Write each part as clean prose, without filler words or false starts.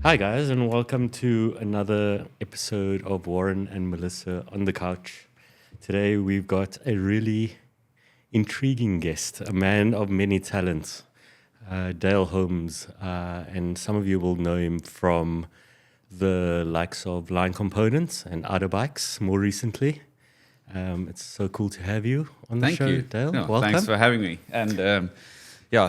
Hi, guys, and welcome to another episode of Warren and Melissa on the Couch. Today, we've got a really intriguing guest, a man of many talents, Dayle Holmes. And some of you will know him from the likes of Lyne Components and Other Bikes more recently. It's so cool to have you on the Thank show, you. Dayle. No, Welcome. Thanks for having me. And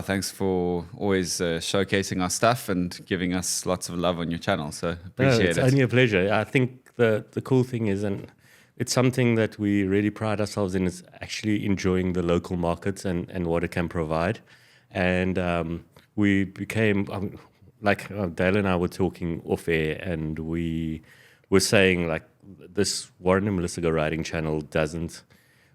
thanks for always showcasing our stuff and giving us lots of love on your channel. So appreciate It's it. only a pleasure. I think the cool thing is, and it's something that we really pride ourselves in, is actually enjoying the local markets and what it can provide. And we became, Dale and I were talking off air, and we were saying, like, this Warren and Melissa Wmgoriding channel doesn't,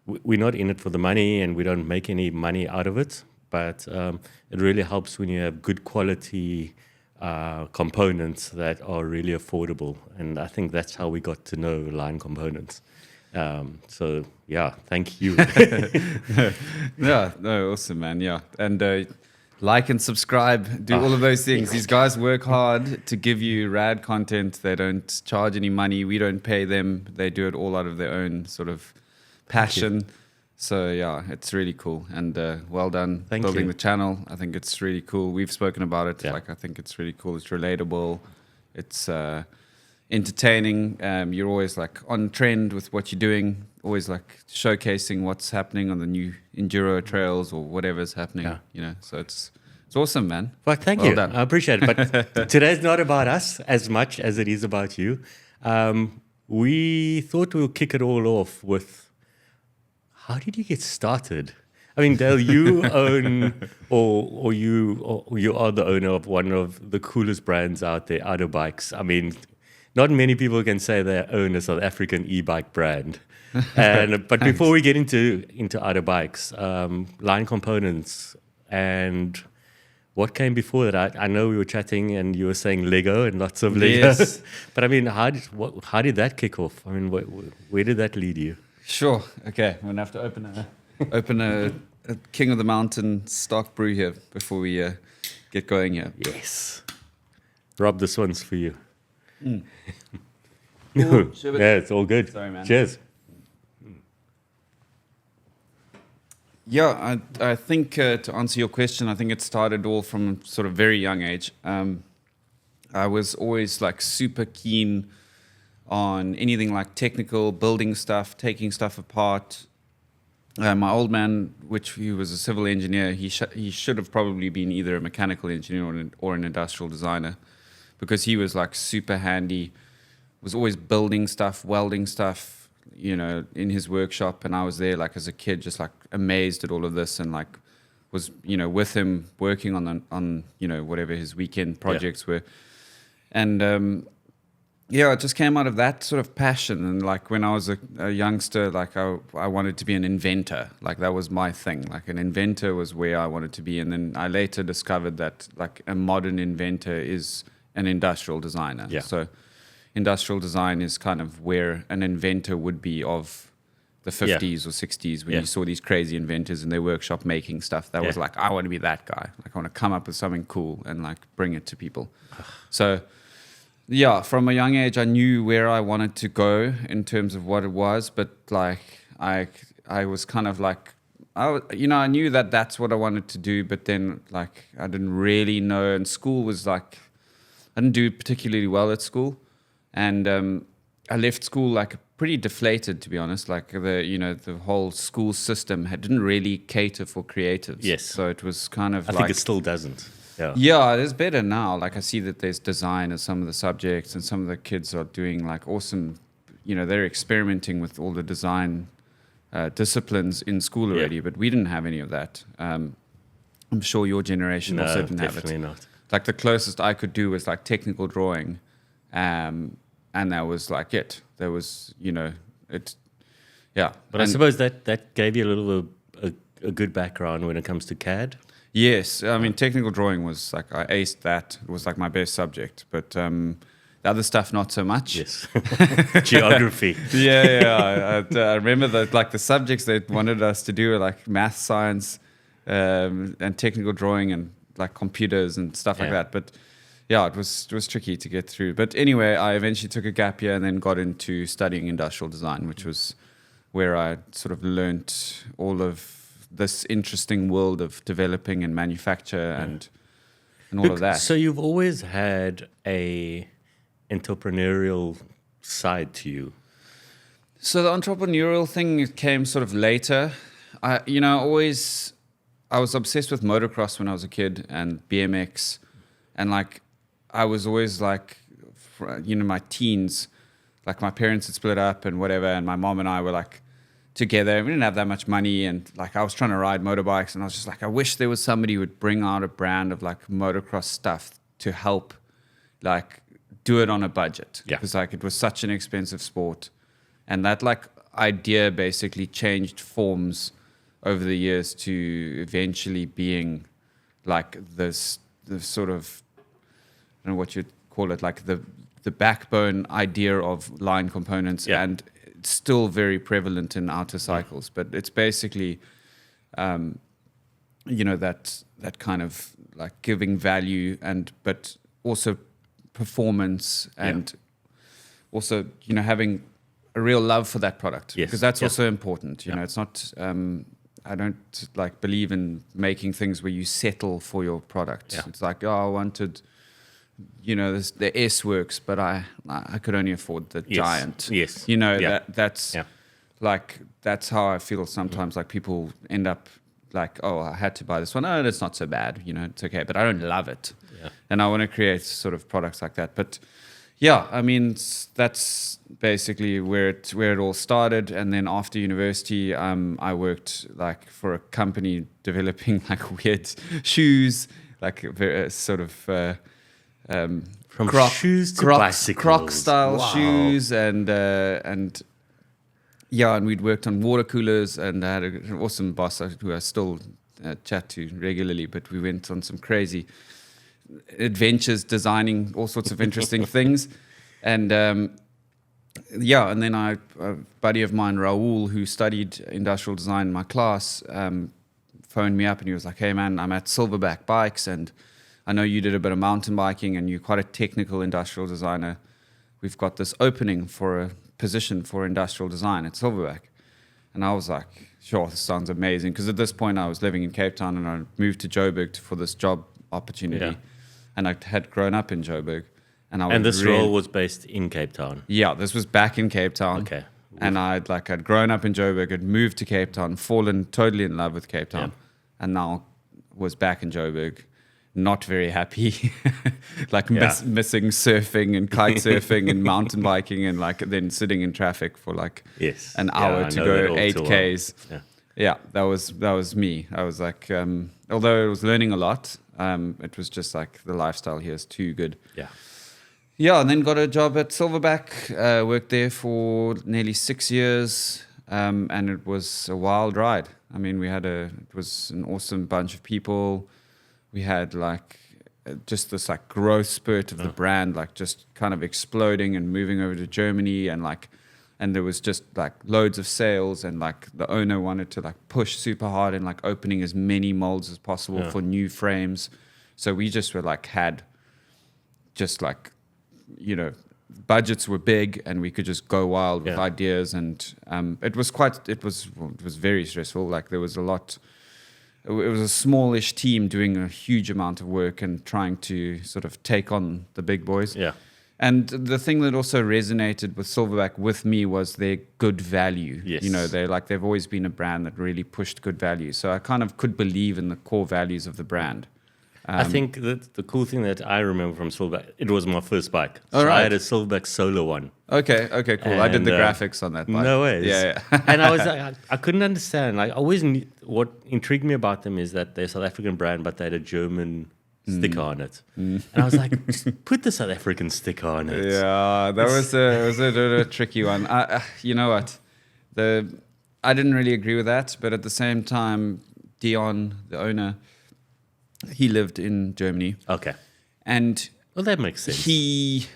we're not in it for the money, and we don't make any money out of it. But it really helps when you have good quality components that are really affordable. And I think that's how we got to know Lyne Components. Thank you. Awesome, man. Yeah. And like and subscribe, do all of those things. These guys work hard to give you rad content. They don't charge any money. We don't pay them. They do it all out of their own sort of passion. So yeah, it's really cool, and well done building the channel. I think it's really cool. We've spoken about it. Yeah. I think it's really cool. It's relatable. It's entertaining. You're always like on trend with what you're doing. Always like showcasing what's happening on the new enduro trails or whatever's happening. Yeah. You know, so it's awesome, man. Well, thank Well you. done. I appreciate it. But today's not about us as much as it is about you. We thought we would kick it all off with, how did you get started? I mean, Dayle, you own, or you are the owner of one of the coolest brands out there, Other Bikes. I mean, not many people can say they own a South African e-bike brand. But before we get into Other Bikes, Lyne Components, and what came before that? I know we were chatting, and you were saying Lego and lots of Lego. Yes. But I mean, how did that kick off? I mean, where did that lead you? Sure. Okay. I'm gonna have to open a King of the Mountain stock brew here before we get going here. Yes. Rob, this one's for you. Ooh, Yeah, it's all good. Sorry, man. Cheers. Yeah, I think to answer your question, I think it started all from sort of very young age. I was always like super keen on anything like technical, building stuff, taking stuff apart. My old man, which he was a civil engineer, he should have probably been either a mechanical engineer or an industrial designer, because he was like super handy, was always building stuff, welding stuff, you know, in his workshop. And I was there like as a kid, just like amazed at all of this, and like was, you know, with him working on you know, whatever his weekend projects were. And it just came out of that sort of passion. And like when I was a youngster, like I wanted to be an inventor. Like that was my thing. Like an inventor was where I wanted to be. And then I later discovered that like a modern inventor is an industrial designer. Yeah. So industrial design is kind of where an inventor would be of the 50s or 60s, when you saw these crazy inventors in their workshop making stuff. That was like, I want to be that guy. Like I want to come up with something cool and like bring it to people. So yeah, from a young age, I knew where I wanted to go in terms of what it was, but like I was kind of like, I knew that that's what I wanted to do, but then like I didn't really know. And school was like, I didn't do particularly well at school, and I left school like pretty deflated, to be honest. Like the whole school system didn't really cater for creatives. Yes. So it was kind of I think it still doesn't. Yeah, it is better now. Like I see that there's design as some of the subjects, and some of the kids are doing like awesome, you know, they're experimenting with all the design disciplines in school already, but we didn't have any of that. I'm sure your generation also didn't have it. Definitely not. Like the closest I could do was like technical drawing, and that was like it. There was, you know, it, yeah. But I suppose that gave you a little a good background when it comes to CAD. Yes, I mean, technical drawing was like, I aced that. It was like my best subject, but the other stuff, not so much. Yes. Geography. I remember that like the subjects they wanted us to do were like math, science, and technical drawing, and like computers and stuff like that. But yeah, it was tricky to get through. But anyway, I eventually took a gap year and then got into studying industrial design, which was where I sort of learnt all of this interesting world of developing and manufacture and all of that. So you've always had a entrepreneurial side to you. So the entrepreneurial thing came sort of later. I was obsessed with motocross when I was a kid and BMX, and like I was always like, my teens, like my parents had split up and whatever, and my mom and I were like together. We didn't have that much money, and like I was trying to ride motorbikes, and I was just like, I wish there was somebody who would bring out a brand of like motocross stuff to help, like do it on a budget, because like it was such an expensive sport. And that like idea basically changed forms over the years to eventually being like the sort of, I don't know what you'd call it, like the backbone idea of Lyne Components, and it's still very prevalent in outer cycles. But it's basically, that kind of like giving value but also performance and also, having a real love for that product, because that's also important. You know, it's not. I don't like believe in making things where you settle for your product. Yeah. It's like, I wanted, the S works, but I could only afford the Giant. Yes. That's like that's how I feel sometimes. Like people end up like, I had to buy this one. Oh, it's not so bad. It's okay, but I don't love it. Yeah. And I want to create sort of products like that, but. Yeah, I mean that's basically where it all started, and then after university, I worked like for a company developing like weird shoes, like sort of from shoes to bicycles, Croc style shoes, and we'd worked on water coolers, and I had an awesome boss who I still chat to regularly, but we went on some crazy adventures designing all sorts of interesting things. And and then a buddy of mine, Raul, who studied industrial design in my class, phoned me up and he was like, hey man, I'm at Silverback Bikes and I know you did a bit of mountain biking and you're quite a technical industrial designer. We've got this opening for a position for industrial design at Silverback. And I was like, sure, this sounds amazing. Because at this point I was living in Cape Town and I moved to Joburg for this job opportunity. Yeah. And I had grown up in Joburg. And this role was based in Cape Town? Yeah, this was back in Cape Town. Okay. And I'd grown up in Joburg, had moved to Cape Town, fallen totally in love with Cape Town, and now was back in Joburg, not very happy, missing surfing and kite surfing and mountain biking, and like then sitting in traffic for like an hour to go 8Ks. Well. Yeah, that was me. I was like, although I was learning a lot, it was just like the lifestyle here is too good. Yeah. Yeah, and then got a job at Silverback, worked there for nearly 6 years, and it was a wild ride. I mean, it was an awesome bunch of people. We had like just this like growth spurt of the brand, like just kind of exploding and moving over to Germany, and there was just like loads of sales, and like the owner wanted to like push super hard and like opening as many molds as possible for new frames. So we just were like budgets were big and we could just go wild with ideas, and it was very stressful. Like there was a lot. It was a smallish team doing a huge amount of work and trying to sort of take on the big boys. Yeah. And the thing that also resonated with Silverback with me was their good value. Yes. They've always been a brand that really pushed good value. So I kind of could believe in the core values of the brand. I think that the cool thing that I remember from Silverback, it was my first bike. So I had a Silverback Solo one. Okay, cool. And I did the graphics on that bike. No ways. Yeah. And I was like, I couldn't understand. Like, I always knew, what intrigued me about them is that they're a South African brand, but they had a German sticker on it. And I was like, just put the South African sticker on it. Yeah, that was a tricky one. You know what? I didn't really agree with that, but at the same time, Dion, the owner, he lived in Germany. Okay. And well, that makes sense. He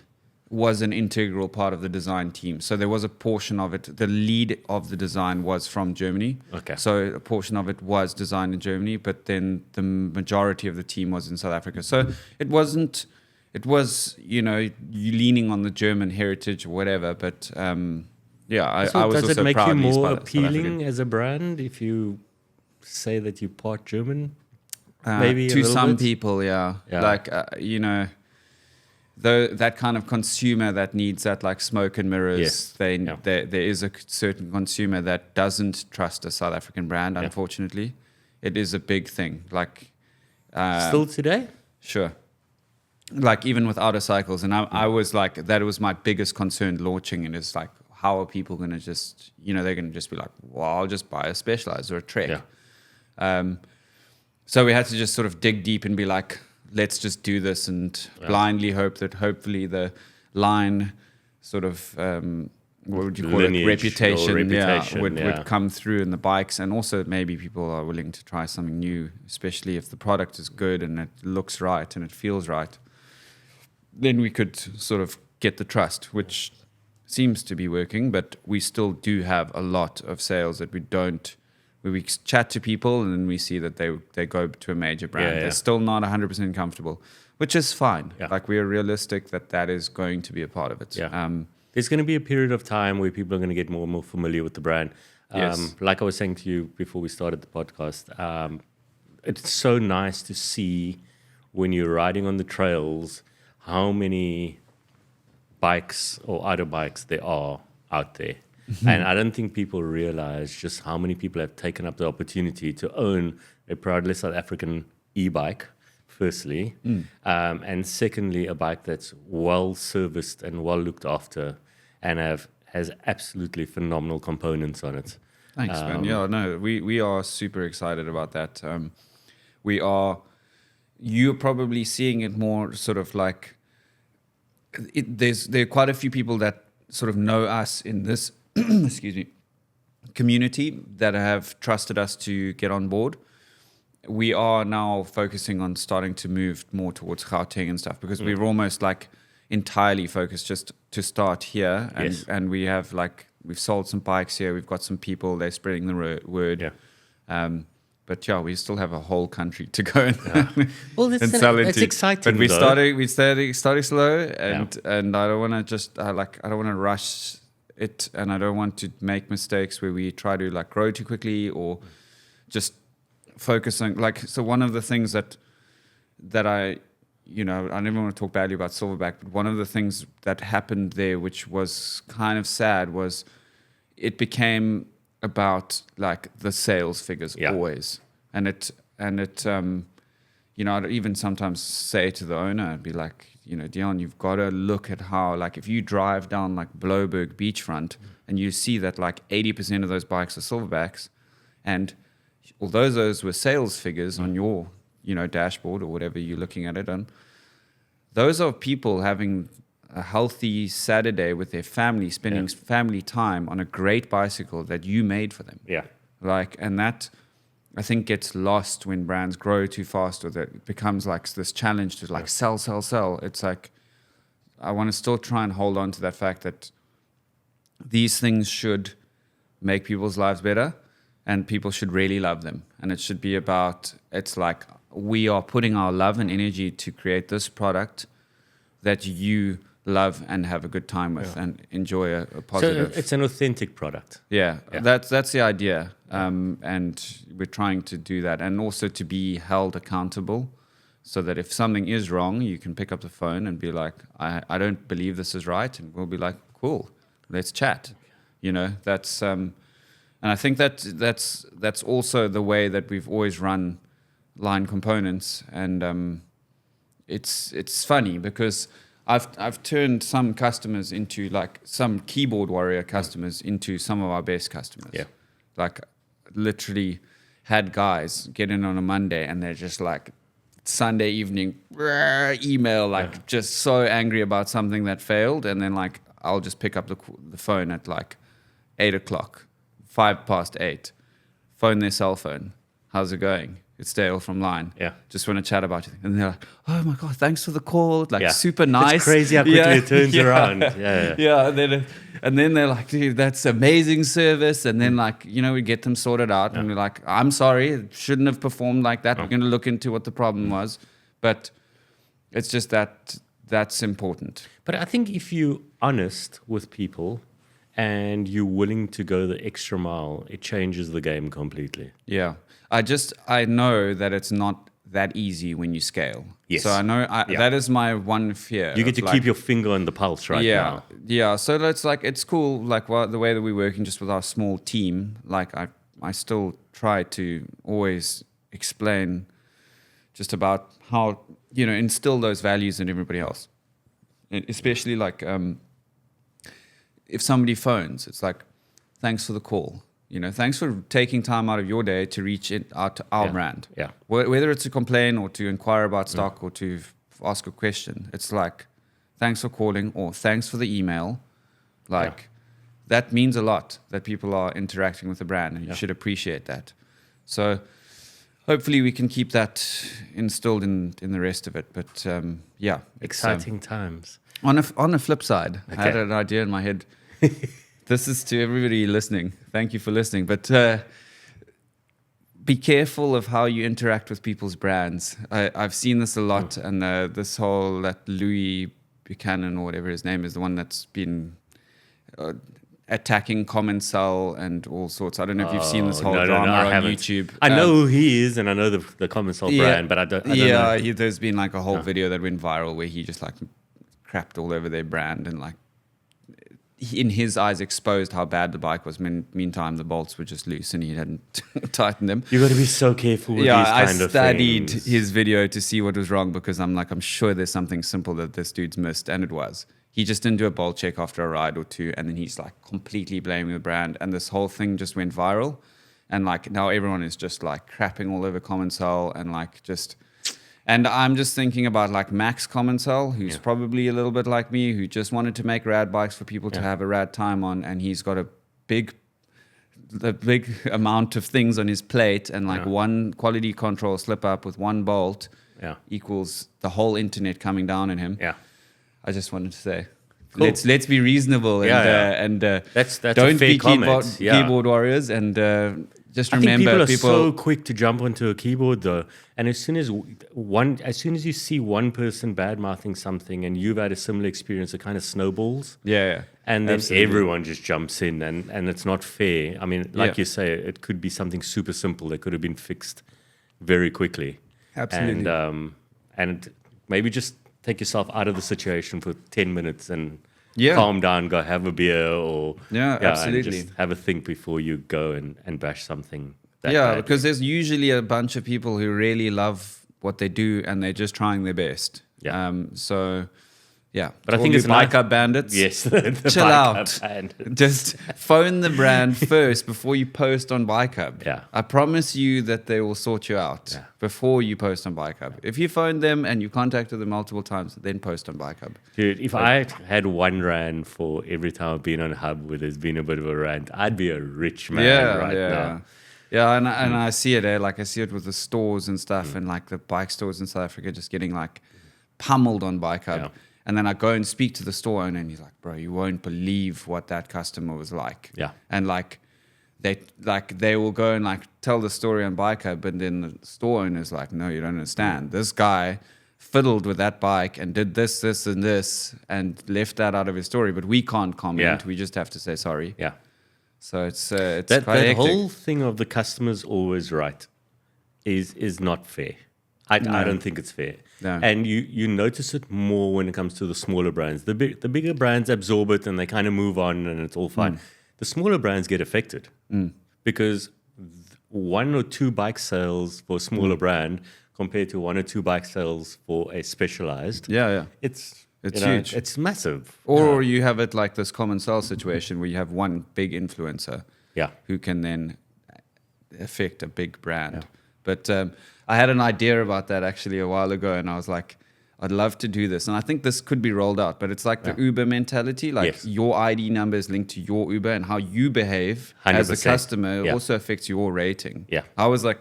was an integral part of the design team. So there was a portion of it, the lead of the design was from Germany. Okay. So a portion of it was designed in Germany, but then the majority of the team was in South Africa. So it wasn't it was, you leaning on the German heritage or whatever. But I was does also it make you proudly more South African. appealing as a brand if you say that you part German? Maybe a to little some bit? people, like though that kind of consumer that needs that like smoke and mirrors, Yes. there is a certain consumer that doesn't trust a South African brand. Yeah. Unfortunately, it is a big thing. Like Still today? sure, like even with outer cycles, and I was like, that was my biggest concern launching, and it's like, how are people going to just, they're going to just be like, well, I'll just buy a Specialized or a Trek. Yeah. So we had to just sort of dig deep and be like, let's just do this, and blindly hope that hopefully the Lyne sort of what would you call Lineage it, or reputation, reputation, would come through in the bikes, and also maybe people are willing to try something new, especially if the product is good and it looks right and it feels right. Then we could sort of get the trust, which seems to be working, but we still do have a lot of sales that we don't. Where we chat to people and then we see that they go to a major brand. Yeah. They're still not 100% comfortable, which is fine. Yeah. Like, we are realistic that is going to be a part of it. Yeah. There's going to be a period of time where people are going to get more and more familiar with the brand. Yes. Like I was saying to you before we started the podcast, it's so nice to see when you're riding on the trails how many bikes or auto bikes there are out there. And I don't think people realize just how many people have taken up the opportunity to own a proudly South African e-bike, firstly, and secondly, a bike that's well serviced and well looked after and has absolutely phenomenal components on it. Thanks, man. Yeah, no, we are super excited about that. You're probably seeing it more sort of like, there are quite a few people that sort of know us in this excuse me, community that have trusted us to get on board. We are now focusing on starting to move more towards Gauteng and stuff, because we're almost like entirely focused just to start here. And, Yes. and we have we've sold some bikes here. We've got some people, they're spreading the word. Yeah. But yeah, we still have a whole country to go and, Well, that's, and sell into. that's exciting. But we though. started slow, and I don't want to I don't want to rush it, and I don't want to make mistakes where we try to like grow too quickly or just focus on so one of the things that I never want to talk badly about Silverback, but one of the things that happened there, which was kind of sad, was it became about like the sales figures always, and it I'd even sometimes say to the owner, I'd be like, Dion, you've got to look at how, like, if you drive down like Bloberg beachfront and you see that like 80% of those bikes are Silverbacks, and although those were sales figures on your dashboard or whatever you're looking at it on, those are people having a healthy Saturday with their family, spending family time on a great bicycle that you made for them. Yeah. And that, I think, gets lost when brands grow too fast, or that it becomes like this challenge to like sell. It's like, I want to still try and hold on to that fact that these things should make people's lives better, and people should really love them. And it should be about, it's like, we are putting our love and energy to create this product that you love and have a good time with and enjoy a positive. So it's an authentic product. Yeah. That's the idea. And we're trying to do that, and also to be held accountable, so that if something is wrong, you can pick up the phone and be like, I don't believe this is right. And we'll be like, cool, let's chat. That's, and I think that's also the way that we've always run Lyne Components. And it's funny because I've turned some customers into, like, some keyboard warrior customers into some of our best customers. Yeah. Like, literally had guys get in on a Monday and they're just like Sunday evening email, like just so angry about something that failed. And then like, I'll just pick up the phone at like 8 o'clock, 8:05, phone their cell phone. How's it going? It's Dayle from Lyne. Yeah. Just want to chat about it. And they're like, oh my God, thanks for the call. Like, super nice. It's crazy how quickly it turns around. Yeah. And then they're like, dude, that's amazing service. And then like, we get them sorted out and we're like, I'm sorry, it shouldn't have performed like that. We're going to look into what the problem was. But it's just that that's important. But I think if you're honest with people and you're willing to go the extra mile, it changes the game completely. Yeah. I know that it's not that easy when you scale. Yes. So I know that is my one fear. You get to keep your finger on the pulse right now. Yeah. So that's like, it's cool. Like the way that we're working just with our small team, like I still try to always explain just about how, instill those values in everybody else. And especially like, if somebody phones, it's like, thanks for the call. Thanks for taking time out of your day to reach out to our brand. Yeah. Whether it's to complain or to inquire about stock or to ask a question, it's like, thanks for calling or thanks for the email. That means a lot that people are interacting with the brand, and you should appreciate that. So hopefully we can keep that instilled in the rest of it. But Exciting times. On a flip side, I had an idea in my head. This is to everybody listening. Thank you for listening. But be careful of how you interact with people's brands. I've seen this a lot, and this whole that Louis Buchanan or whatever his name is, the one that's been attacking Commensal and all sorts. I don't know if you've seen this whole drama on YouTube. I know who he is, and I know the Commensal brand, but I don't know. There's been like a whole video that went viral where he just like crapped all over their brand and like, in his eyes, exposed how bad the bike was. Meantime, the bolts were just loose and he hadn't tightened them. You got to be so careful with these kind of things. I studied his video to see what was wrong because I'm sure there's something simple that this dude's missed, and it was. He just didn't do a bolt check after a ride or two, and then he's like completely blaming the brand, and this whole thing just went viral, and like now everyone is just like crapping all over Commensal and like just. And I'm just thinking about like Max Commensal, who's probably a little bit like me, who just wanted to make rad bikes for people to have a rad time on, and he's got a big amount of things on his plate, and like one quality control slip up with one bolt equals the whole internet coming down on him. Yeah, I just wanted to say, cool. let's be reasonable and that's don't be keyboard warriors and. Just remember, I think people are so quick to jump onto a keyboard, though. And as soon as you see one person bad mouthing something, and you've had a similar experience, it kind of snowballs. Yeah. And then everyone just jumps in, and it's not fair. I mean, like you say, it could be something super simple that could have been fixed very quickly. Absolutely. And maybe just take yourself out of the situation for 10 minutes and calm down, go have a beer or absolutely. And just have a think before you go and bash something. Because there's usually a bunch of people who really love what they do and they're just trying their best. But I think it's Bikehub bandits. Yes, chill out. Just phone the brand first before you post on Bikehub. Yeah, I promise you that they will sort you out before you post on Bikehub. If you phone them and you contacted them multiple times, then post on Bikehub. Dude, if I had one rand for every time I've been on a hub where there's been a bit of a rant, I'd be a rich man now. Yeah, and I see it. Like I see it with the stores and stuff, and like the bike stores in South Africa just getting like pummeled on Bikehub. Yeah. And then I go and speak to the store owner, and he's like, "Bro, you won't believe what that customer was like." Yeah. And they will go and like tell the story on Bikehub, but then the store owner's like, "No, you don't understand. This guy fiddled with that bike and did this, this, and this, and left that out of his story. But we can't comment. We just have to say sorry." Yeah. So it's that quite hectic. Whole thing of the customer's always right is not fair. I don't think it's fair. No. And you notice it more when it comes to the smaller brands. The bigger brands absorb it and they kind of move on and it's all fine. The smaller brands get affected because 1 or 2 bike sales for a smaller brand compared to 1 or 2 bike sales for a specialized. It's huge. It's massive. Or you have it like this common sale situation where you have one big influencer who can then affect a big brand. Yeah. But I had an idea about that actually a while ago, and I was like, I'd love to do this. And I think this could be rolled out, but it's like the Uber mentality. Like your ID number is linked to your Uber, and how you behave 100%. as a customer also affects your rating. Yeah. I was like,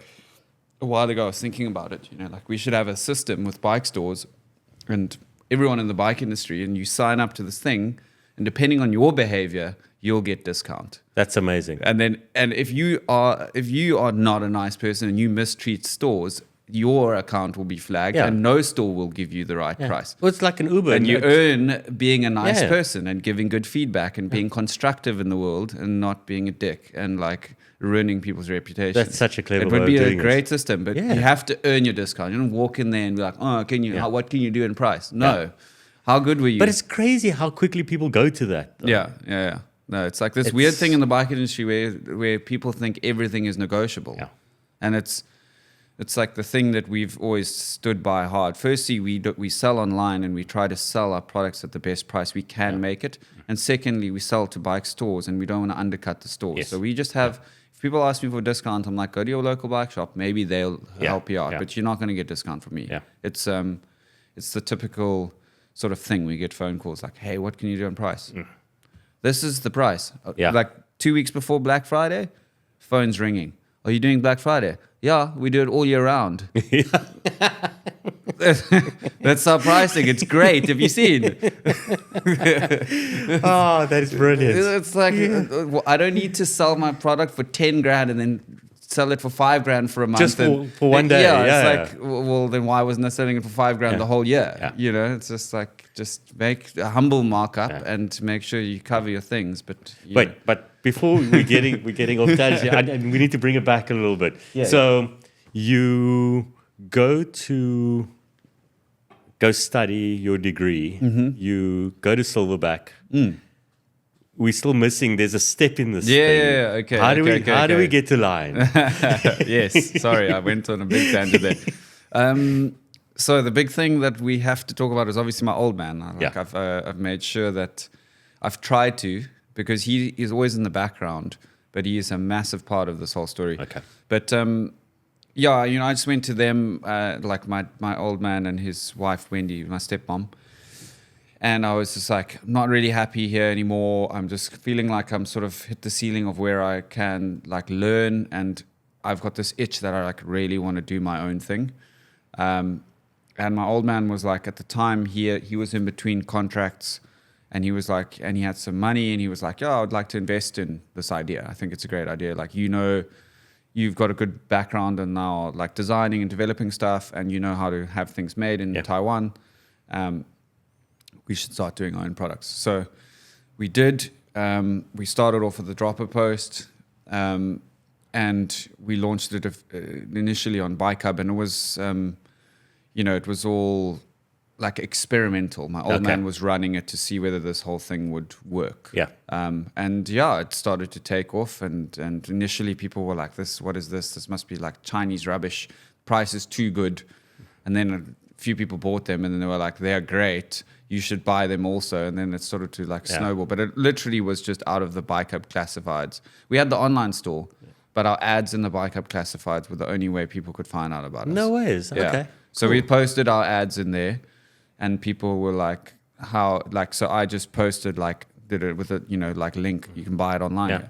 a while ago, I was thinking about it, like we should have a system with bike stores and everyone in the bike industry, and you sign up to this thing, and depending on your behavior, you'll get discount. That's amazing. And if you are not a nice person and you mistreat stores, your account will be flagged, and no store will give you the right price. Well, it's like an Uber. And you earn being a nice person and giving good feedback and being constructive in the world and not being a dick and like ruining people's reputation. That's such a clever way It would of be a doing great system, but you have to earn your discount. You don't walk in there and be like, oh, what can you do in price? No. Yeah. How good were you? But it's crazy how quickly people go to that, though. Yeah. No, it's like this weird thing in the bike industry where people think everything is negotiable. Yeah. And it's like the thing that we've always stood by hard. Firstly, we sell online and we try to sell our products at the best price we can make it. And secondly, we sell to bike stores and we don't want to undercut the stores. Yes. So we just have, if people ask me for a discount, I'm like, go to your local bike shop. Maybe they'll help you out, but you're not going to get a discount from me. Yeah. It's the typical sort of thing. We get phone calls like, hey, what can you do on price? This is the price. Like 2 weeks before Black Friday, phone's ringing. Are you doing Black Friday? Yeah, we do it all year round. That's our pricing. It's great. Have you seen? Oh, that is brilliant. It's like, I don't need to sell my product for 10 grand and then sell it for 5 grand for a month. Just for one day. It's like, well, then why wasn't I selling it for 5 grand the whole year? Yeah. You know, it's just like, just make a humble markup and make sure you cover your things. But before we're getting off tangent, and we need to bring it back a little bit. Yeah, so you go study your degree. Mm-hmm. You go to Silverback. We're still missing. There's a step in this thing. Yeah, okay. How do we get to Lyne? Yes, sorry, I went on a big tangent there. So the big thing that we have to talk about is obviously my old man. I've made sure that I've tried to, because he is always in the background, but he is a massive part of this whole story. Okay. But I just went to them, like my old man and his wife Wendy, my stepmom. And I was just like, I'm not really happy here anymore. I'm just feeling like I'm sort of hit the ceiling of where I can like learn. And I've got this itch that I like really want to do my own thing. And my old man was like, at the time he was in between contracts and he was like, and he had some money and he was like, I would like to invest in this idea. I think it's a great idea. Like, you've got a good background in now like designing and developing stuff and you know how to have things made in Taiwan. We should start doing our own products. So we did. We started off with the dropper post, and we launched it initially on Bikehub, and it was, it was all like experimental. My old man was running it to see whether this whole thing would work. Yeah. It started to take off, and initially people were like, what is this? This must be like Chinese rubbish. Price is too good. And then a few people bought them, and then they were like, they're great. You should buy them also. And then it started to like snowball. But it literally was just out of the Bikehub classifieds. We had the online store, but our ads in the Bikehub classifieds were the only way people could find out about us. No ways. Yeah. Okay. So we posted our ads in there, and people were like, so I just posted did it with a, like link. You can buy it online. Yeah.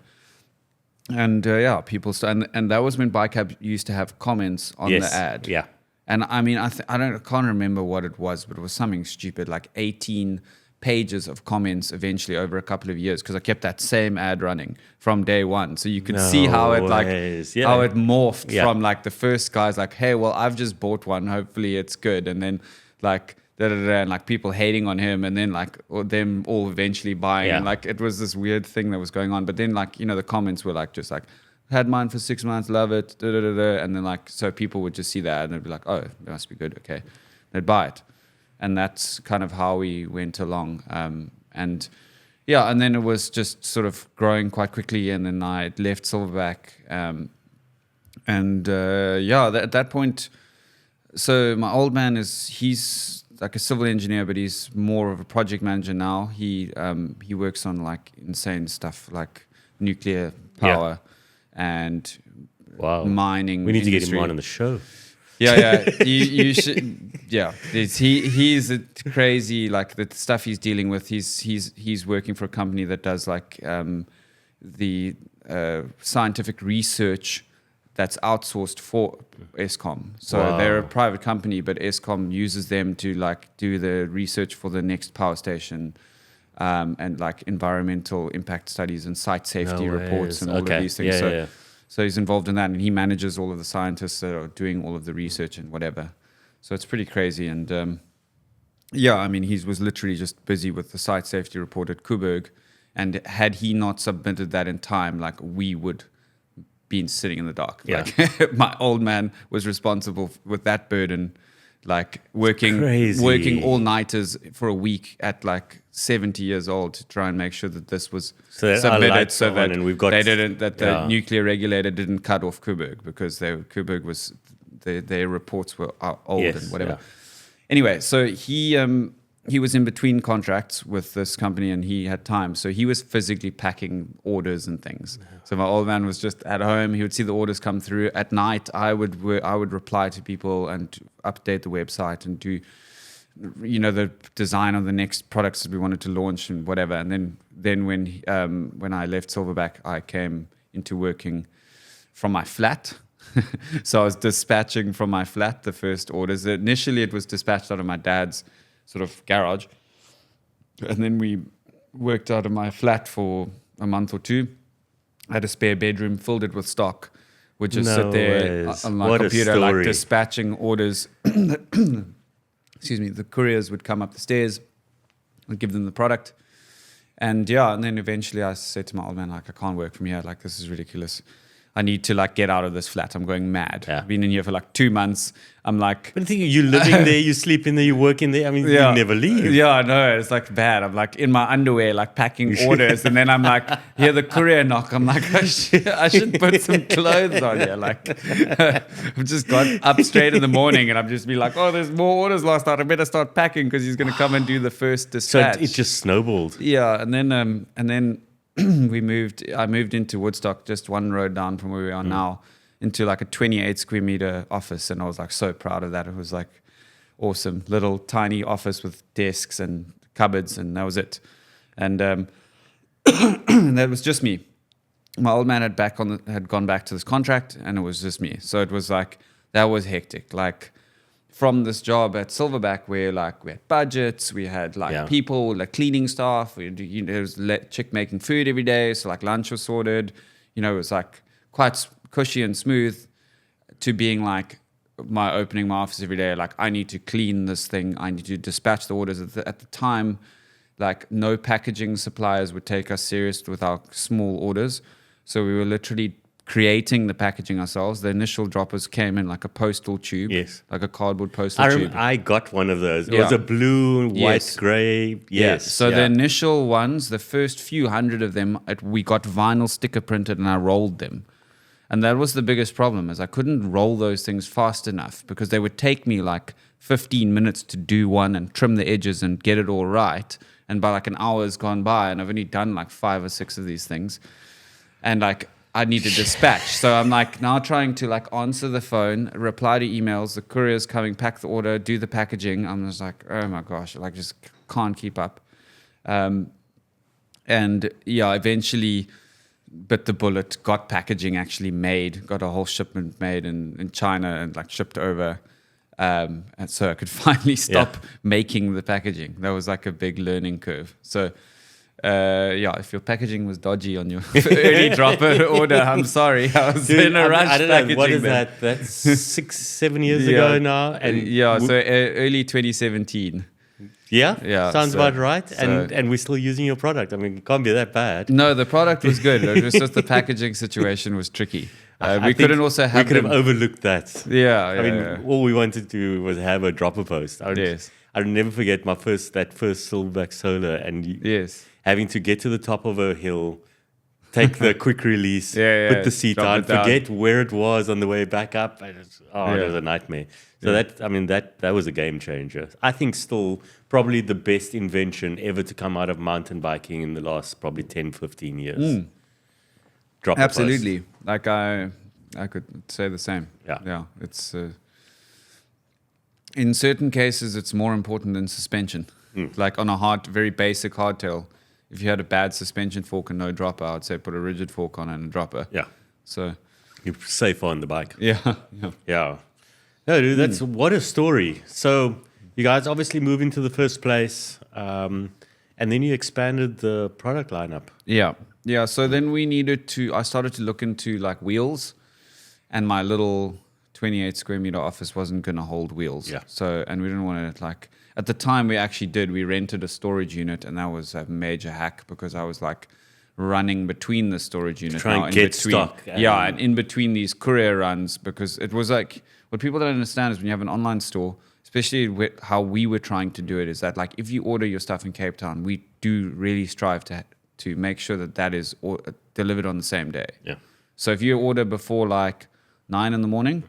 And people, and that was when Bikehub used to have comments on the ad. Yeah. And I mean, I can't remember what it was, but it was something stupid, like 18 pages of comments eventually over a couple of years, because I kept that same ad running from day one. So you could see how it how it morphed from like the first guy's like, hey, well, I've just bought one. Hopefully it's good. And then like, and like people hating on him, and then like them all eventually buying. And like, it was this weird thing that was going on. But then like, the comments were like, just like, had mine for 6 months, love it, and then like, so people would just see that and they'd be like, oh, that must be good, okay. They'd buy it. And that's kind of how we went along. And then it was just sort of growing quite quickly, and then I left Silverback. At that point, so my old man he's like a civil engineer, but he's more of a project manager now. He works on like insane stuff like nuclear power. And mining. We need to get him on the show. Yeah. you should. Yeah, he's a crazy, like the stuff he's dealing with. He's working for a company that does like the scientific research that's outsourced for Eskom. So they're a private company, but Eskom uses them to like do the research for the next power station. And like environmental impact studies and site safety reports and all of these things. So he's involved in that, and he manages all of the scientists that are doing all of the research and whatever. So it's pretty crazy. And yeah, I mean, he was literally just busy with the site safety report at Coburg. And had he not submitted that in time, like, we would been sitting in the dark. Yeah. Like, my old man was responsible with that burden, like working all-nighters for a week at like 70 years old to try and make sure that this was submitted, so that and we've got, the nuclear regulator didn't cut off Coburg, because Coburg was their reports were old and whatever. Yeah. Anyway, so he was in between contracts with this company, and he had time. So he was physically packing orders and things. So my old man was just at home. He would see the orders come through. At night, I would reply to people and update the website and do, the design of the next products that we wanted to launch and whatever. And then when I left Silverback, I came into working from my flat. So I was dispatching from my flat the first orders. Initially, it was dispatched out of my dad's sort of garage, and then we worked out of my flat for a month or two. I had a spare bedroom, filled it with stock, would just sit there on my computer, like dispatching orders. Excuse me. The couriers would come up the stairs, I'd give them the product, and then eventually I said to my old man, like, I can't work from here, like, this is ridiculous. I need to like get out of this flat. I'm going mad. Yeah. I've been in here for like 2 months. I'm like, but the thing is, you're living there, you sleep in there, you work in there. I mean, you never leave. Yeah, I know. It's like bad. I'm like in my underwear, like packing orders, and then I'm like, hear the courier knock. I'm like, I should put some clothes on here. Like, I've just got up straight in the morning, and I'm just be like, oh, there's more orders last night. I better start packing because he's going to come and do the first dispatch. So it just snowballed. Yeah, and then. I moved into Woodstock, just one road down from where we are now, into like a 28 square meter office. And I was like so proud of that. It was like awesome. Little tiny office with desks and cupboards, and that was it. And that was just me. My old man had gone back to this contract, and it was just me. So it was like, that was hectic. Like, from this job at Silverback, where like we had budgets, we had like people, like cleaning staff, there was chick making food every day, so like lunch was sorted, it was like quite cushy and smooth, to being like opening my office every day, like I need to clean this thing, I need to dispatch the orders. At the time, like no packaging suppliers would take us serious with our small orders, so we were literally creating the packaging ourselves. The initial droppers came in like a postal tube, like a cardboard postal tube. I got one of those. It was a blue, white, grey. Yes. So the initial ones, the first few hundred of them, we got vinyl sticker printed, and I rolled them. And that was the biggest problem, is I couldn't roll those things fast enough, because they would take me like 15 minutes to do one and trim the edges and get it all right. And by like an hour's gone by, and I've only done like 5 or 6 of these things. And like, I need to dispatch. So I'm like now trying to like answer the phone, reply to emails, the courier's coming, pack the order, do the packaging. I'm just like, oh my gosh, like just can't keep up. Eventually bit the bullet, got packaging actually made, got a whole shipment made in China and like shipped over. And so I could finally stop making the packaging. That was like a big learning curve. So if your packaging was dodgy on your early dropper order, I'm sorry. I was in a rush. I don't know, what is that? That's 6-7 years ago now. And so early 2017. Yeah, sounds about right. And we're still using your product. I mean, it can't be that bad. No, the product was good. It was just the packaging situation was tricky. We could have overlooked that. I mean, all we wanted to do was have a dropper post. I'll never forget that first Silverback Solar, and having to get to the top of a hill, take the quick release, put the seat on, forget where it was on the way back up. It was a nightmare. So that was a game changer. I think still probably the best invention ever to come out of mountain biking in the last probably 10, 15 years. Dropper Absolutely. post. Like I could say the same. Yeah. It's in certain cases it's more important than suspension. Like on a very basic hardtail, if you had a bad suspension fork and no dropper, I'd say put a rigid fork on and a dropper. Yeah. So you're safer on the bike. Yeah. No, dude, that's what a story. So you guys obviously moved into the first place, and then you expanded the product lineup. Yeah. Yeah, so then I started to look into like wheels, and my little 28 square meter office wasn't going to hold wheels. Yeah. So, and we didn't want to like, at the time we rented a storage unit, and that was a major hack because I was like running between the storage unit. Try and get stock. And in between these courier runs, because it was like, what people don't understand is when you have an online store, especially with how we were trying to do it, is that like if you order your stuff in Cape Town, we do really strive to make sure that is delivered on the same day. Yeah. So if you order before like 9 in the morning,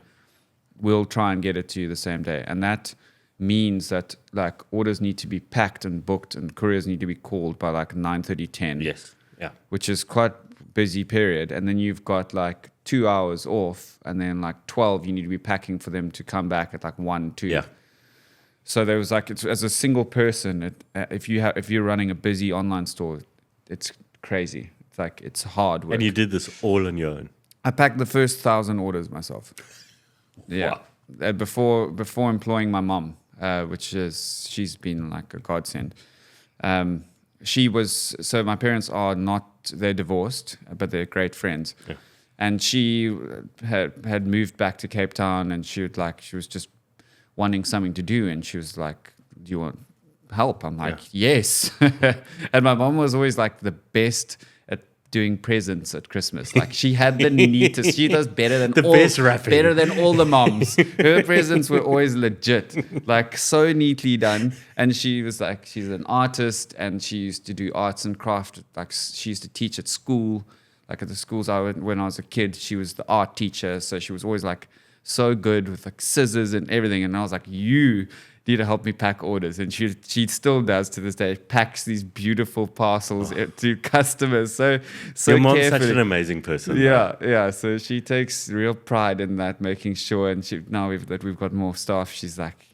we'll try and get it to you the same day. And that means that like orders need to be packed and booked, and couriers need to be called by like 9:30, 10. Yes. Yeah. Which is quite busy period. And then you've got like 2 hours off, and then like 12 you need to be packing for them to come back at like 1, 2. Yeah. So there was like, as a single person, if you're running a busy online store, it's crazy. It's like, it's hard work. And you did this all on your own. I packed the first 1,000 orders myself. Yeah. Wow. Before employing my mom, she's been like a godsend. So my parents they're divorced, but they're great friends. Yeah. And she had moved back to Cape Town, and she was just wanting something to do. And she was like, do you want help? I'm like, yes. And my mom was always like the best at doing presents at Christmas. Like she had the neatest, she does better than best wrapping. Better than all the moms. Her presents were always legit, like so neatly done. And she was like, she's an artist, and she used to do arts and craft. Like she used to teach at school, like at the schools I went when I was a kid. She was the art teacher, so she was always like so good with like scissors and everything. And I was like, you need to help me pack orders. And she still does to this day, packs these beautiful parcels to customers. So your mom's carefully. such an amazing person. Yeah. So she takes real pride in that, making sure. And now that we've got more staff, she's like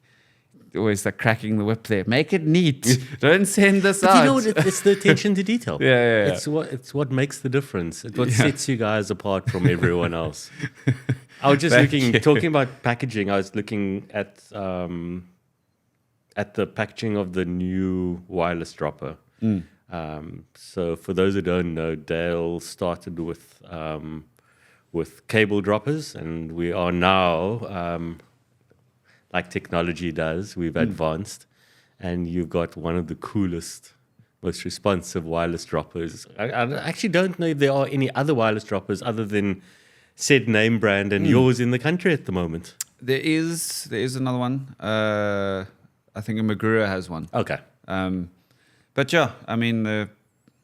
always like cracking the whip there. Make it neat. Don't send this out. You know what? It's the attention to detail. Yeah. It's what makes the difference. It's what sets you guys apart from everyone else. I was just talking about packaging. I was looking at the packaging of the new wireless dropper. So for those who don't know, Dayle started with cable droppers, and we are now, like technology does, we've advanced, and you've got one of the coolest, most responsive wireless droppers. I actually don't know if there are any other wireless droppers other than said name brand and yours in the country at the moment. There is another one. I think Wmgoriding has one. Okay. But yeah, I mean,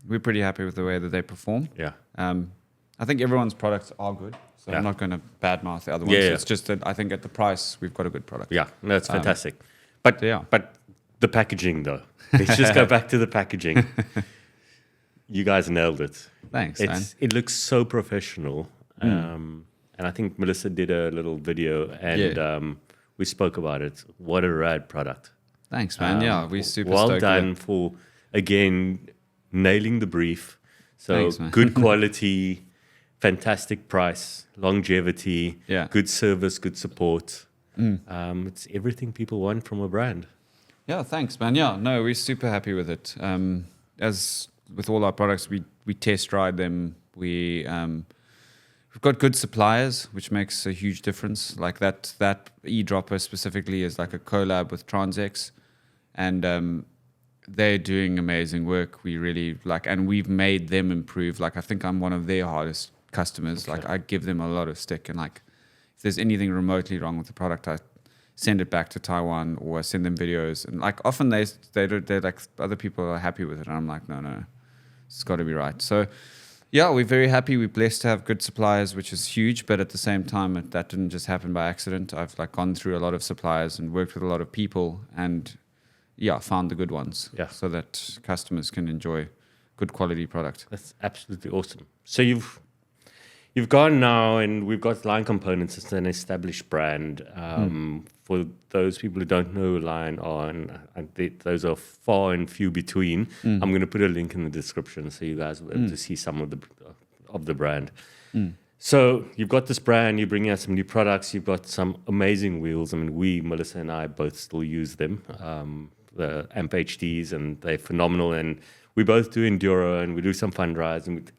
we're pretty happy with the way that they perform. Yeah. I think everyone's products are good, so I'm not going to badmouth the other ones. Yeah. It's just that I think at the price, we've got a good product. Yeah, no, it's fantastic. But yeah. but the packaging though. Let's just go back to the packaging. You guys nailed it. Thanks, man. It looks so professional. And I think Melissa did a little video, and we spoke about it. What a rad product. Thanks, man. We're super well stoked. done for, again, nailing the brief. So Thanks, man. good quality, fantastic price, longevity, good service, good support. It's everything people want from a brand. Yeah, thanks, man. Yeah, no, we're super happy with it. As with all our products, we test ride them. We've got good suppliers, which makes a huge difference. Like that e-dropper specifically is like a collab with Transex, and they're doing amazing work. We really like, and we've made them improve. Like I think I'm one of their hardest customers. Okay. Like I give them a lot of stick, and like if there's anything remotely wrong with the product, I send it back to Taiwan or I send them videos. And like often they're like other people are happy with it, and I'm like, no, it's got to be right. So. Yeah, we're very happy. We're blessed to have good suppliers, which is huge. But at the same time, that didn't just happen by accident. I've like gone through a lot of suppliers and worked with a lot of people, and found the good ones. Yeah, so that customers can enjoy good quality product. That's absolutely awesome. So you've gone now, and we've got Lyne Components. It's an established brand. For those people who don't know Lyne, those are far and few between. I'm going to put a link in the description so you guys will be able to see some of the brand. So you've got this brand. You're bringing out some new products. You've got some amazing wheels. I mean, Melissa and I both still use them. the AMP HDs, and they're phenomenal. And we both do enduro, and we do some fun rides. And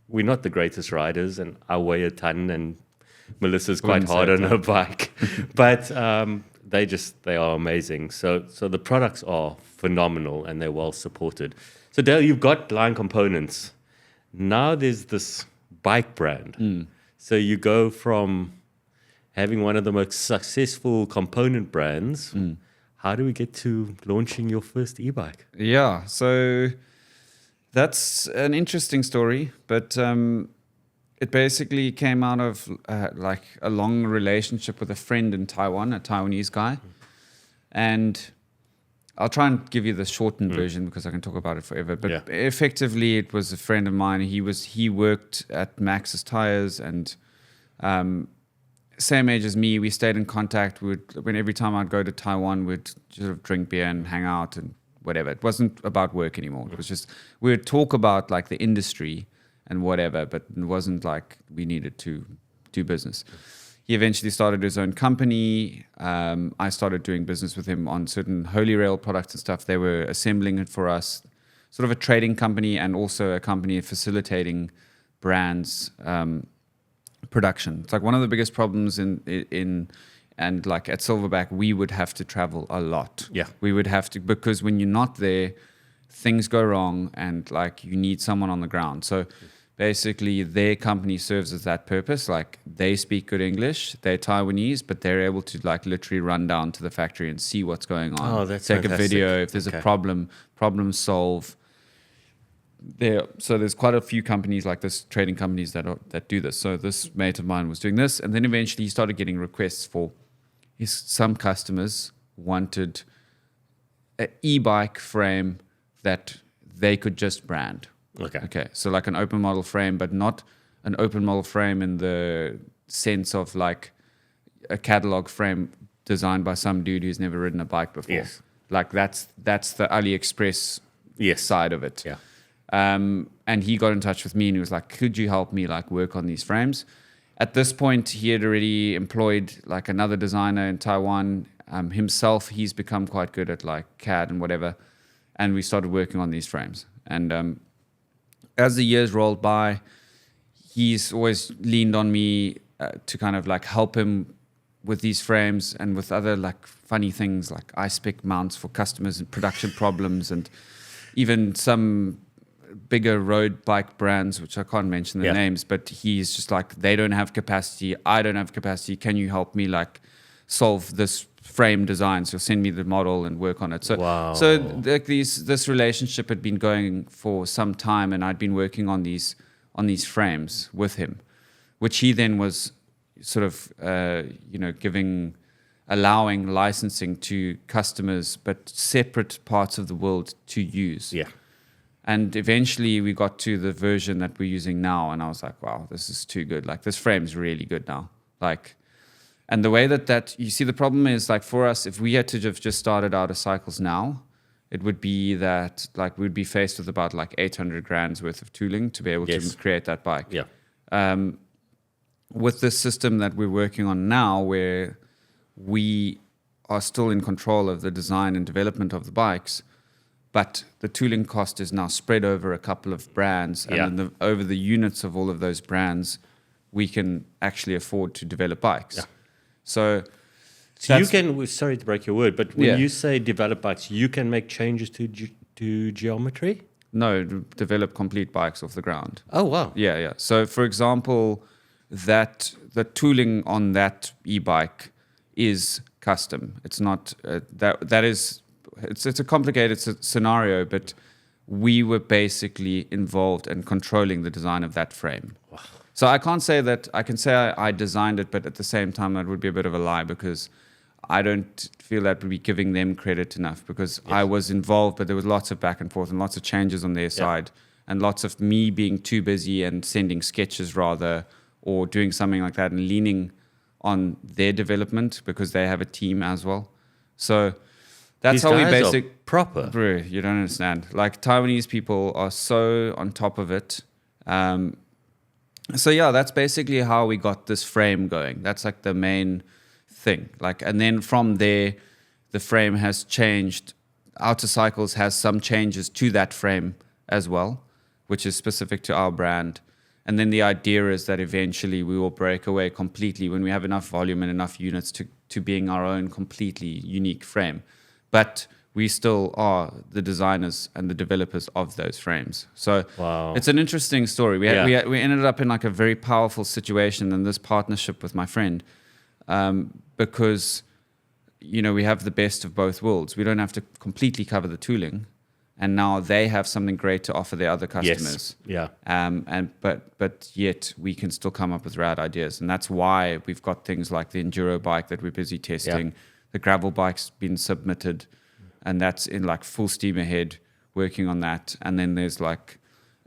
we're not the greatest riders, and I weigh a ton, and Melissa's quite hard on her bike, but they are amazing. So the products are phenomenal, and they're well supported. So Dayle, you've got Lyne Components. Now there's this bike brand. So you go from having one of the most successful component brands. How do we get to launching your first e-bike? Yeah, so that's an interesting story, but it basically came out of like a long relationship with a friend in Taiwan, a Taiwanese guy. And I'll try and give you the shortened version because I can talk about it forever. But effectively, it was a friend of mine. He worked at Max's Tires, and same age as me. We stayed in contact. Every time I'd go to Taiwan, we'd sort of drink beer and hang out and whatever. It wasn't about work anymore. It was just we would talk about like the industry and whatever, but it wasn't like we needed to do business. He eventually started his own company. I started doing business with him on certain Holy Rail products and stuff. They were assembling it for us, sort of a trading company and also a company facilitating brands production. It's like one of the biggest problems and like at Silverback, we would have to travel a lot. Yeah. We would have to, because when you're not there, things go wrong and like you need someone on the ground. So basically their company serves as that purpose. Like they speak good English, they're Taiwanese, but they're able to like literally run down to the factory and see what's going on. Oh, that's Take fantastic. a video. If there's a problem solve. So there's quite a few companies like this, trading companies that do this. So this mate of mine was doing this, and then eventually he started getting requests for some customers wanted an e-bike frame that they could just brand. Okay. So like an open model frame, but not an open model frame in the sense of like a catalog frame designed by some dude who's never ridden a bike before. Yes. Like that's the AliExpress side of it. Yeah. And he got in touch with me and he was like, could you help me like work on these frames? At this point, he had already employed like another designer in Taiwan. Himself, he's become quite good at like CAD and whatever. And we started working on these frames. And as the years rolled by, he's always leaned on me to kind of like help him with these frames and with other like funny things like ice pick mounts for customers and production problems, and even some bigger road bike brands, which I can't mention the names, but he's just like, they don't have capacity, I don't have capacity, can you help me like solve this frame design? So send me the model and work on it. So like this relationship had been going for some time, and I'd been working on these frames with him, which he then was sort of allowing licensing to customers, but separate parts of the world to use. Yeah. And eventually we got to the version that we're using now, and I was like, wow, this is too good. Like this frame's really good now. Like, and the way that you see, the problem is like for us, if we had to have just started out of cycles now, it would be that like we'd be faced with about like 800 grand's worth of tooling to be able to create that bike. Yeah. With this system that we're working on now, where we are still in control of the design and development of the bikes, but the tooling cost is now spread over a couple of brands, and over the units of all of those brands, we can actually afford to develop bikes. Yeah. So you can, sorry to break your word, but when you say develop bikes, you can make changes to geometry? No, develop complete bikes off the ground. Oh, wow. Yeah. So for example, that the tooling on that e-bike is custom. It's not, it's a complicated scenario, but we were basically involved in controlling the design of that frame. Wow. So I can't say that, I can say I designed it, but at the same time, that would be a bit of a lie, because I don't feel that would be giving them credit enough, because I was involved, but there was lots of back and forth and lots of changes on their side, and lots of me being too busy and sending sketches rather, or doing something like that and leaning on their development because they have a team as well. So that's These how we guys basic are proper. Bro, you don't understand. Like Taiwanese people are so on top of it. So yeah, that's basically how we got this frame going. That's like the main thing. Like, and then from there, the frame has changed Outer Cycles has some changes to that frame as well, which is specific to our brand. And then the idea is that eventually we will break away completely when we have enough volume and enough units to being our own completely unique frame. But we still are the designers and the developers of those frames. So it's an interesting story. We ended up in like a very powerful situation in this partnership with my friend, because, you know, we have the best of both worlds. We don't have to completely cover the tooling. And now they have something great to offer their other customers. Yes. Yeah. But yet we can still come up with rad ideas, and that's why we've got things like the enduro bike that we're busy testing. Yeah. The gravel bike's been submitted, and that's in like full steam ahead, working on that. And then there's like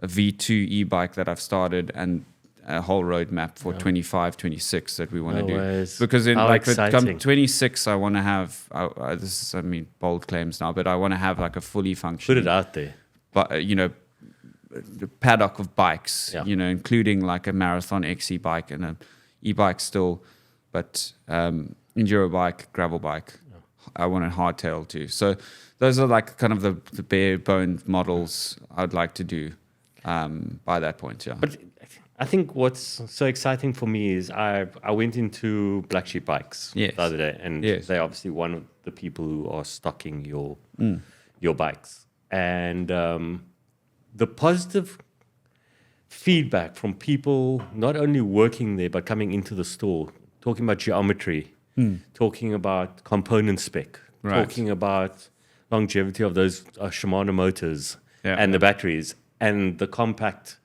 a V2 e-bike that I've started, and a whole roadmap for 25, 26 that we want to do. Ways. Because in How like exciting. 26, I want to have this is, I mean, bold claims now, but I want to have like a fully functioning. Put it out there. But you know, the paddock of bikes. You know, including like a marathon XC bike and an e-bike still, but enduro bike, gravel bike. I want a hardtail too. So those are like kind of the bare bone models I'd like to do by that point. Yeah. But I think what's so exciting for me is I went into Black Sheep Bikes the other day, and they're obviously one of the people who are stocking your bikes. And the positive feedback from people not only working there but coming into the store, talking about geometry, talking about component spec, talking about longevity of those Shimano motors and the batteries and the compact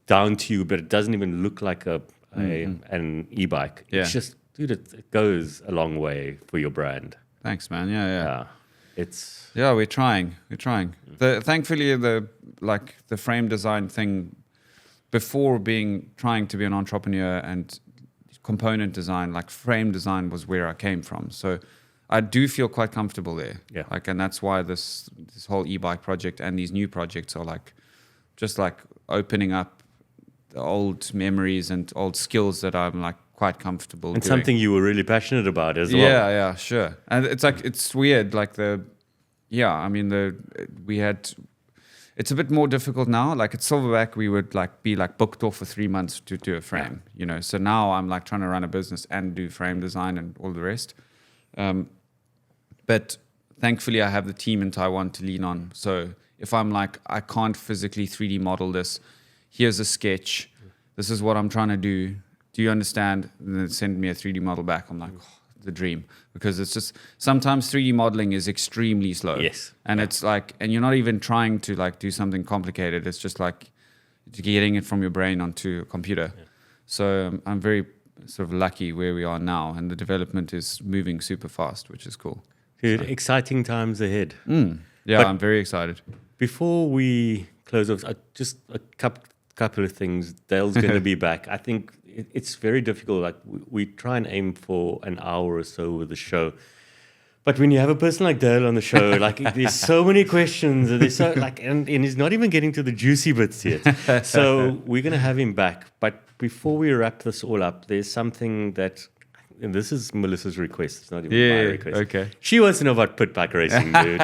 down tube, but it doesn't even look like an e-bike. It's just, dude, it goes a long way for your brand. Thanks, man. Yeah. It's we're trying. Thankfully, the frame design thing, before trying to be an entrepreneur and component design, like frame design was where I came from. So I do feel quite comfortable there. Yeah. Like, and that's why this whole e-bike project and these new projects are like just like opening up the old memories and old skills that I'm like quite comfortable and doing. Something you were really passionate about as well. Yeah, sure. And it's like, it's weird. Like it's a bit more difficult now. Like at Silverback, we would like be like booked off for 3 months to do a frame, you know? So now I'm like trying to run a business and do frame design and all the rest. But thankfully I have the team in Taiwan to lean on. So if I'm like, I can't physically 3D model this, here's a sketch. This is what I'm trying to do. Do you understand? And then send me a 3D model back. I'm like, the dream. Because it's just, sometimes 3D modeling is extremely slow. Yes. And it's like, and you're not even trying to like do something complicated. It's just like getting it from your brain onto a computer. Yeah. So I'm very sort of lucky where we are now. And the development is moving super fast, which is cool. Dude, exciting times ahead. Yeah, but I'm very excited. Before we close off, just a couple of things. Dayle's going to be back. I think it's very difficult. Like we try and aim for an hour or so with the show, but when you have a person like Dayle on the show, like there's so many questions, and there's so like, and he's not even getting to the juicy bits yet. So we're going to have him back. But before we wrap this all up, there's something that. And this is Melissa's request. It's not even my request. Okay. She wants to know about pit bike racing, dude.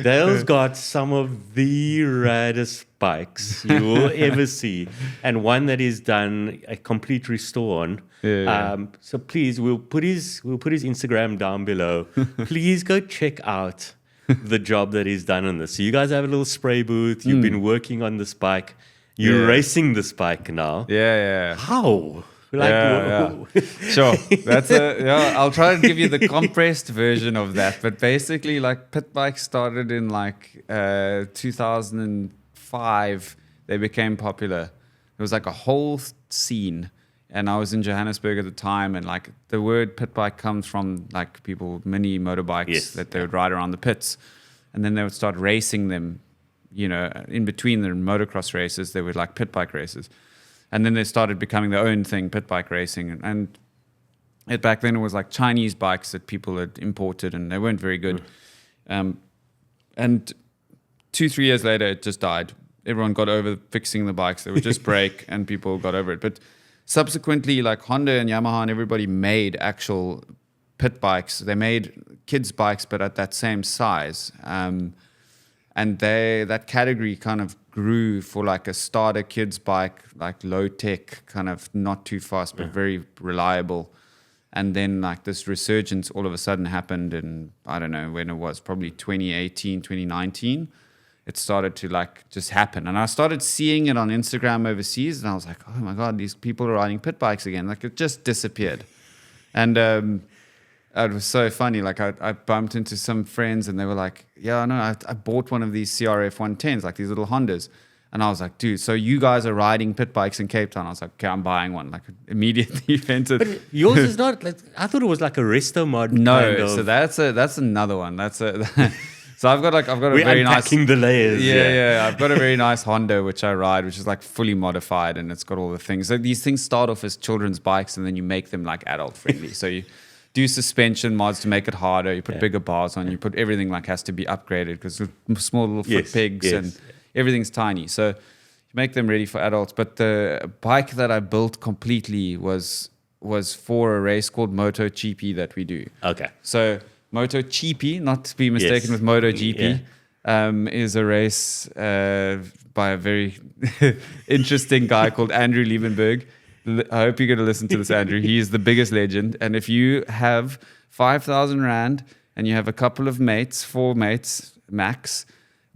Dale's got some of the raddest bikes you will ever see, and one that he's done a complete restore on. So please, we'll put his Instagram down below. Please go check out the job that he's done on this. So you guys have a little spray booth. You've been working on this bike. You're racing this bike now. Yeah. How? Sure. I'll try to give you the compressed version of that. But basically, like pit bikes started in like 2005. They became popular. It was like a whole scene. And I was in Johannesburg at the time. And like the word pit bike comes from like people, mini motorbikes that they would ride around the pits. And then they would start racing them, you know, in between the motocross races, they were like pit bike races. And then they started becoming their own thing, pit bike racing. And back then it was like Chinese bikes that people had imported, and they weren't very good. And 2-3 years later, it just died. Everyone got over fixing the bikes. They would just break, and people got over it. But subsequently, like Honda and Yamaha and everybody made actual pit bikes. They made kids bikes, but at that same size. And that category kind of grew for like a starter kids bike, like low tech, kind of not too fast, but very reliable. And then like this resurgence all of a sudden happened in, I don't know when it was, probably 2018, 2019. It started to like just happen. And I started seeing it on Instagram overseas, and I was like, oh my God, these people are riding pit bikes again. Like it just disappeared. And it was so funny. Like I bumped into some friends, and they were like, yeah, no, I bought one of these CRF 110s, like these little Hondas. And I was like, dude, so you guys are riding pit bikes in Cape Town? I was like, okay, I'm buying one. Like immediately entered. But yours is not, like, I thought it was like a resto mod. No, kind of. so that's another one. So I've got a We're very nice. unpacking the layers. Yeah. I've got a very nice Honda which I ride, which is like fully modified, and it's got all the things. So these things start off as children's bikes, and then you make them like adult friendly. So you do suspension mods to make it harder. You put bigger bars on. You put everything like has to be upgraded because small little foot pegs and everything's tiny. So you make them ready for adults. But the bike that I built completely was for a race called MotoGP that we do. Okay. So MotoGP, not to be mistaken with MotoGP, is a race by a very interesting guy called Andrew Liebenberg. I hope you're going to listen to this, Andrew. He is the biggest legend. And if you have 5,000 Rand and you have a couple of mates, 4 mates max,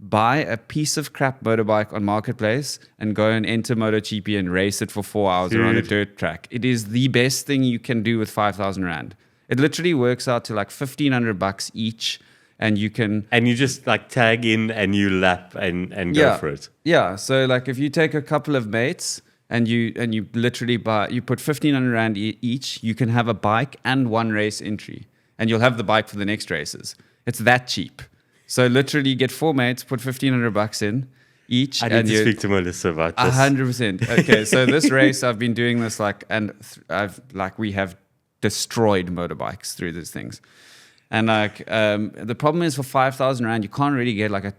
buy a piece of crap motorbike on Marketplace and go and enter MotoGP and race it for 4 hours around a dirt track. It is the best thing you can do with 5,000 Rand. It literally works out to like $1,500 each, and you can... And you just like tag in and you lap and go for it. Yeah, so like if you take a couple of mates and you literally you put 1,500 Rand each, you can have a bike and 1 race entry, and you'll have the bike for the next races. It's that cheap. So literally you get 4 mates, put $1,500 in each. I need to speak to Melissa about this. 100%. Okay, so this race, I've been doing this we have destroyed motorbikes through these things. And like the problem is for 5,000 Rand, you can't really get like a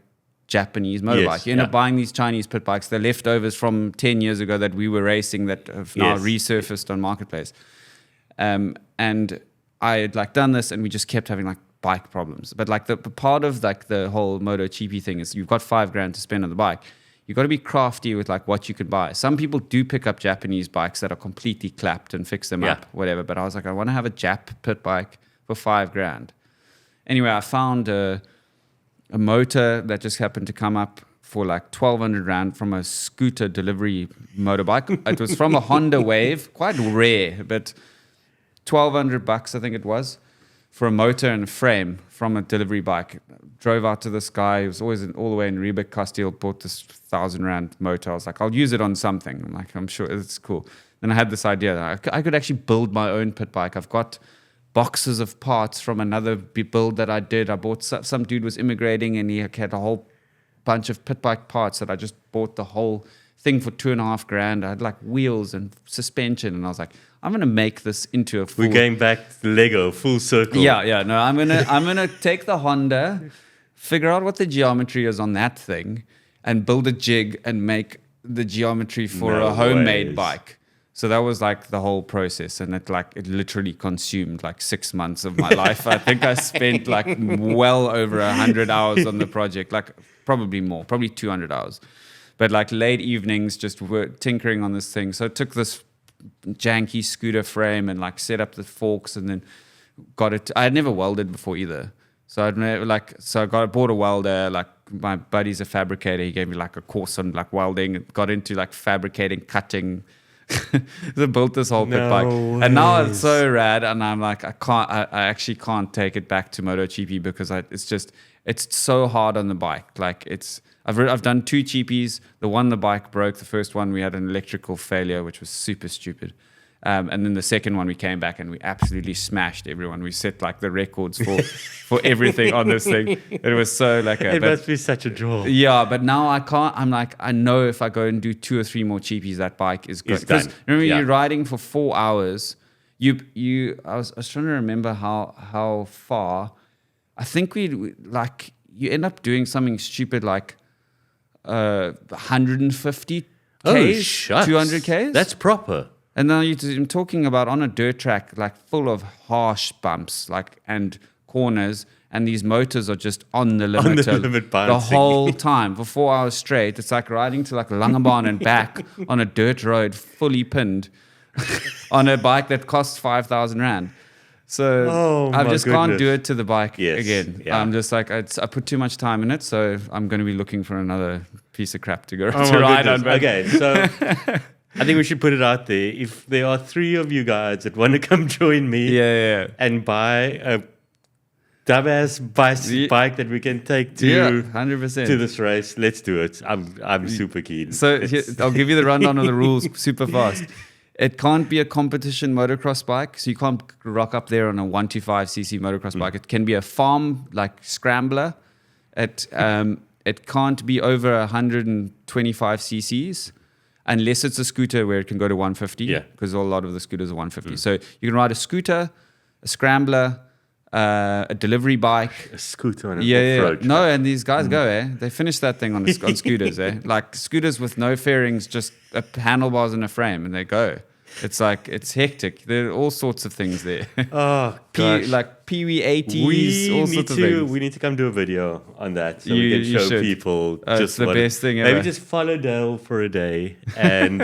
Japanese motorbike. Yes, you end up buying these Chinese pit bikes. They're leftovers from 10 years ago that we were racing that have now resurfaced on Marketplace. And I had like done this, and we just kept having like bike problems. But like the part of like the whole MotoGP thing is you've got $5,000 to spend on the bike. You've got to be crafty with like what you can buy. Some people do pick up Japanese bikes that are completely clapped and fix them up, whatever. But I was like, I want to have a Jap pit bike for $5,000. Anyway, I found a motor that just happened to come up for like 1,200 Rand from a scooter delivery motorbike. It was from a Honda Wave, quite rare, but $1,200 I think it was, for a motor and a frame from a delivery bike. Drove out to this guy. He was always all the way in Riebeek, Castile, bought this 1,000 Rand motor. I was like, I'll use it on something. I'm sure it's cool. Then I had this idea that I could actually build my own pit bike. I've got boxes of parts from another build that I did. I bought some dude was immigrating, and he had a whole bunch of pit bike parts that I just bought the whole thing for $2,500. I had like wheels and suspension, and I was like, I'm gonna make this into a full... We're going back to Lego, full circle. Yeah. No, I'm gonna take the Honda, figure out what the geometry is on that thing, and build a jig and make the geometry for a homemade bike. So that was like the whole process, and it literally consumed like 6 months of my life. I think I spent like well over 100 hours on the project, like probably more, probably 200 hours. But like late evenings, just tinkering on this thing. So I took this janky scooter frame and like set up the forks, and then got it. I had never welded before either, so I bought a welder. Like my buddy's a fabricator. He gave me like a course on like welding. Got into like fabricating, cutting. So built this whole pit bike, and now it's so rad. And I'm like, I actually can't take it back to MotoGP because it's so hard on the bike. Like I've done 2 cheapies. The bike broke. The first one we had an electrical failure, which was super stupid. And then the second one we came back and we absolutely smashed everyone. We set like the records for everything on this thing. It was so like it must be such a draw. Yeah, but now I can't. I'm like, I know if I go and do 2 or 3 more cheapies, that bike is good. Because remember, you're riding for 4 hours. I was trying to remember how far. I think you end up doing something stupid like 150 Ks, 200 Ks. That's proper. And now I'm talking about on a dirt track, like full of harsh bumps, like and corners, and these motors are just on the limit, the bouncing. whole time for 4 hours straight. It's like riding to like Langebaan and back on a dirt road, fully pinned, on a bike that costs 5,000 rand. So I just can't do it to the bike again. Yeah. I'm just like, I put too much time in it, so I'm going to be looking for another piece of crap to go Oh to my ride on. goodness. Okay, so I think we should put it out there. If there are 3 of you guys that want to come join me and buy a dumbass bike that we can take to 100%. to this race, let's do it. I'm super keen. So I'll give you the rundown of the rules super fast. It can't be a competition motocross bike, so you can't rock up there on a 125cc motocross bike. It can be a farm like scrambler. It can't be over 125 cc's unless it's a scooter where it can go to 150. Yeah, because a lot of the scooters are 150. So you can ride a scooter, a scrambler, a delivery bike, a scooter on an off-road. No, and these guys go, they finish that thing on scooters, like scooters with no fairings, just handlebars and a frame, and they go. It's like, it's hectic. There are all sorts of things there. Oh, gosh. Like Pee-wee 80s, all sorts of things. We need to come do a video on that so we can show people. It's the best thing ever. Maybe just follow Dayle for a day and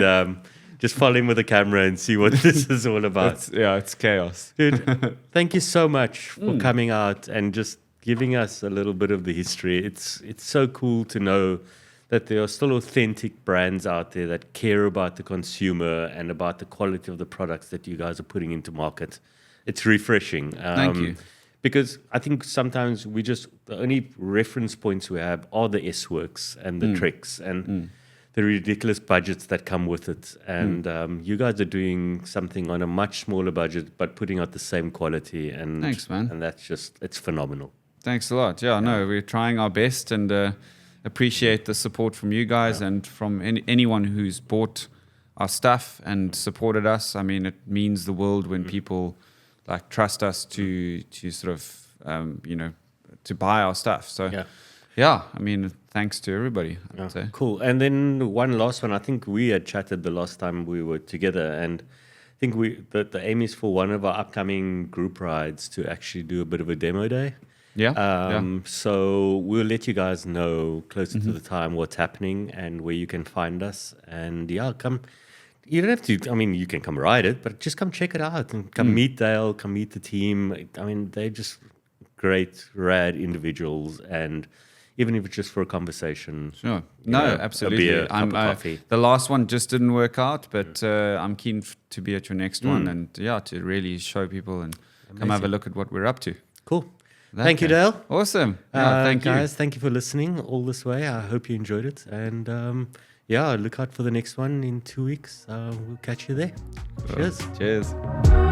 just follow him with a camera and see what this is all about. It's chaos. Dude, thank you so much for coming out and just giving us a little bit of the history. It's so cool to know that there are still authentic brands out there that care about the consumer and about the quality of the products that you guys are putting into market. It's refreshing. Thank you. Because I think sometimes the only reference points we have are the S-Works and the Treks and the ridiculous budgets that come with it. And you guys are doing something on a much smaller budget, but putting out the same quality. And thanks, man. And that's just, it's phenomenal. Thanks a lot. Yeah, no, we're trying our best and appreciate the support from you guys and from anyone who's bought our stuff and supported us. I mean, it means the world when people like trust us to sort of, to buy our stuff. So I mean, thanks to everybody, I'd say. Cool. And then one last one. I think we had chatted the last time we were together, and I think the aim is for one of our upcoming group rides to actually do a bit of a demo day. So we'll let you guys know closer to the time what's happening and where you can find us. And come. You don't have to. I mean, you can come ride it, but just come check it out and come meet Dayle, come meet the team. I mean, they're just great, rad individuals, and even if it's just for a conversation. Sure. Absolutely. A beer, cup of coffee. The last one just didn't work out, but I'm keen to be at your next one and to really show people and come have a look at what we're up to. Cool. Thank you, Dayle. Awesome. Thank you. Guys, thank you for listening all this way. I hope you enjoyed it. And look out for the next one in 2 weeks. We'll catch you there. Cheers. Cheers.